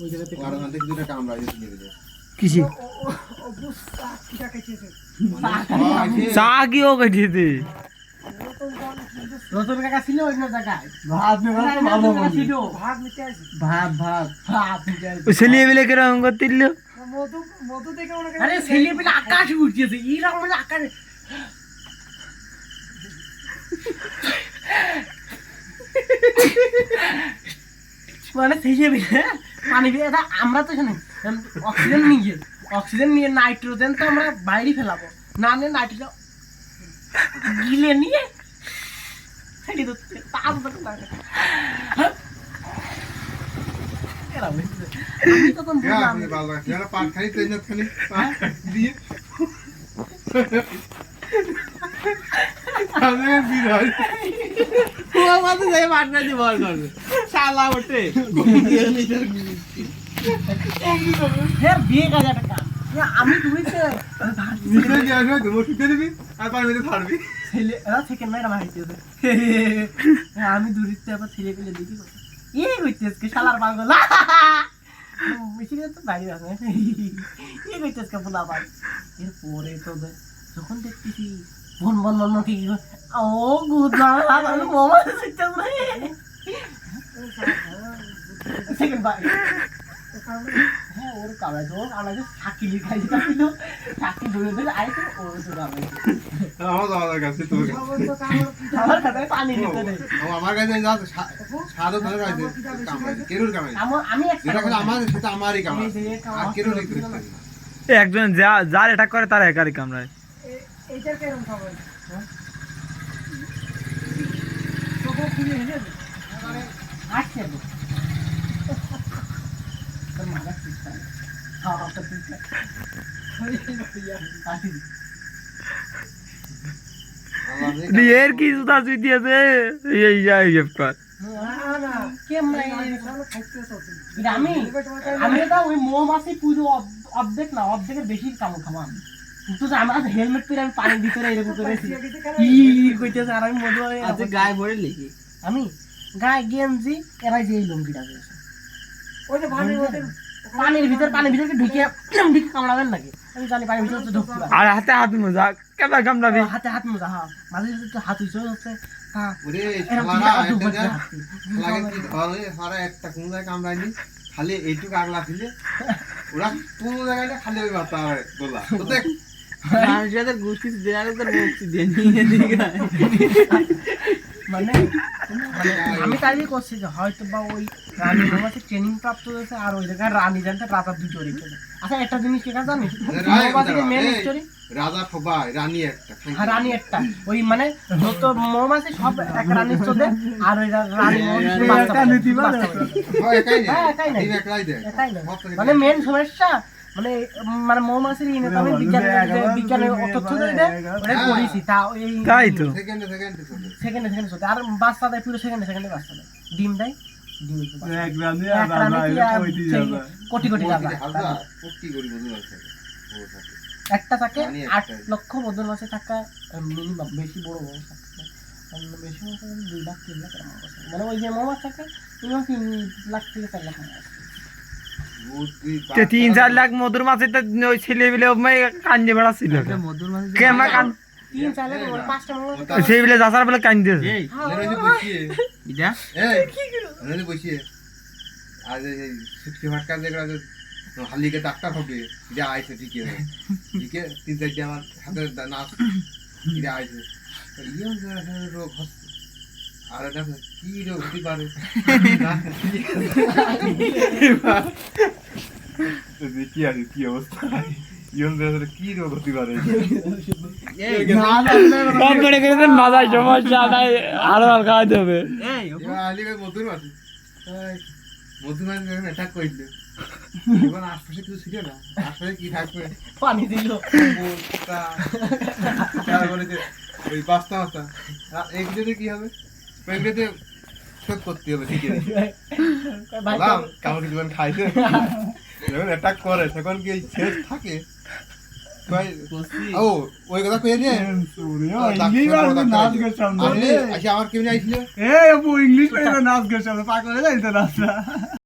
ওই জায়গাতে আর ওখান থেকে দুটো কামড়া দিয়ে দিয়ে দিলে কিসি চা কি ও কেটেছে রতন কাকা ছিল ওই জায়গায় ভাত ভালো ছিল ভাত নিতে আসি ভাত নিতে আসি ছেলে মিলে কেরকম করতিল মধু মধু দেখে মনে আরে ছেলে মিলে আকাশ উঠছে এরকম মানে আকাশ মানে ছেলে মিলে পানি দিয়ে আমরা তো এখানে অক্সিজেন নিয়ে নাইট্রোজেন তো আমরা বাইরে ফেলাবো না নিয়ে নাইট্রোজেন গিলে নিয়ে সেটি তো তাপ লাগে আমি তখন বুঝলাম আপনি ভালো আছে যারা পাট খাই তেজ খালি পাট দিয়ে আমি বিরাট পুরো মাথা যায় পাটনা দিয়ে বল করবে শালা ওঠে ফের 2000 টাকা আমি ধুইছে নিচে গিয়ে আসবে তো শুতে দিবি আর পানি মেরে ছাড়বি ছেলে থেকে মেরা মারিতে আমি দূরিতে আবার ছেলে পেলে দেখি এই কইতেছে শালার পাগল মিশি তো বাইরে আছে এই কইতেছে বলা ভাই এরপরে তো যখন দেখতেছি বন বন বন কি ও গুড না আমি মোমা সিস্টেম নাই সেকেন্ড বাই হ্যাঁ ওর কামাই তো আমাদের সাকি লিখাই দিছিল সাকি ধরে ধরে আইতো ওর তো কামাই আমার দাদার কাছে তো আমার কাছে পানি দিতে দেয় আমার কাছে না সাদা ধরে রাখছে কামাই কেরুর কামাই আমি একটা যেটা আমার সেটা আমারই কামাই আর কেরুর একজন যার এটা করে তার একারই কামড়ায় এইটার কেরম খবর তোকে কি হইছে মানে আসছে তো তোর মাথা ঠিক আছে হ্যাঁ তো ঠিক আছে আসি এর কি জুতা চুই দিয়েছে এই যাই কর না কেমন আমি আমি তো ওই মৌমাছি পুরো অর্ধেক না অর্ধেকের বেশি কামড় খাওয়া তো আমার হেলমেট পরে আমি পানির ভিতরে এরকম করেছি কি কইতেছে আর আমি মধু আচ্ছা গায়ে ভরে লিখি আমি গায়ে গেঞ্জি এরাই যে এই লুঙ্গিটা দিয়েছে ওই যে পানির ভিতরে ঢুকে কামড়াবেন নাকি আমি জানি পানির ভিতরে ঢুকতে পারি আর হাতে হাত মোজা কেমন কামড়াবি হাতে হাত মোজা হ্যাঁ মাঝে মাঝে হাত উঁচু হচ্ছে ওরে শালারা একটা যা লাগে কি ধরে সারা একটা কোন জায়গায় কামড়াইনি খালি এইটুকু আগলা দিলে ওরা কোন জায়গাটা খালি ওই মাথা গোলা তো দেখ মানুষদের গোষ্ঠী দেয়ার উপর মুক্তি দিয়ে নিয়ে দিকে মানে আমি তাইলে করছি যে হয়তো বা ওই রানী মৌমাছি ট্রেনিং প্রাপ্ত হয়েছে আর ওই জায়গায় রানী জানতে রাজা দুটো রেখেছে আচ্ছা একটা জিনিস কি জানিস মৌমাছির মেন স্টোরি রাজা সবাই রানী একটা হ্যাঁ রানী একটা ওই মানে যত মৌমাছি সব এক রানীর চোদে আর ওই রানী মানে মেন সমস্যা মানে মানে মৌমাছির ইনে আমি বিজ্ঞানের তথ্য দিয়ে ওটা পড়েছি তাই তো সেকেন্ডে চোদে আর বাচ্চা দেয় পুরো সেকেন্ডে বাচ্চা দেয় ডিম দেয় কোটি কোটি টাকা একটা থাকে 8 লক্ষ মধুর মাছে থাকা মিনিমাম বেশি বড় মৌমাছি থাকে বেশি মৌমাছি 2 লাখ 3 লাখ মানে ওই যে মৌমাছি থাকে মিনিমাম 3 লাখ থেকে 4 লাখ 3-4 লাখ মধুর মাছের ওই ছেলে মিলে কান্দে বেড়াচ্ছিল মধুর মাছ কেমন কান 3-4 লাখ 5টা মৌমাছি সেই মিলে যাচার বলে কান্দিয়েছে এটা এই বসিয়ে আর এই সুটকি ফাটকা যেগুলা হালিকে ডাক্তার হবে যা আইছে ঠিকই ঠিকই 3-4টা আমার হাতে নাচ এটা আইছে ইয়ন রোগ হচ্ছে আর এটা কি রোগ হতে পারে দেখি আর কি অবস্থা ইয়ন কি রোগ হতে পারে মাথায় সমস্যা নাই আরো আর খাওয়াতে হবে মধুর মাছ যখন অ্যাটাক করলো এখন আশপাশে কিছু ছিল না আশপাশে কি থাকবে পানি দিল তারপরে যে ওই বাস্তা এগুলোতে কি হবে এগুলোতে শোধ করতে হবে ঠিক আছে কামড় জীবন খাইছে যখন অ্যাটাক করে তখন কি শেষ থাকে ও ওই কথা কইয়া নিয়ে আমার কেমনি আইছিল ইংলিশ নাচ গেছে পাগল হয়ে যাইতো না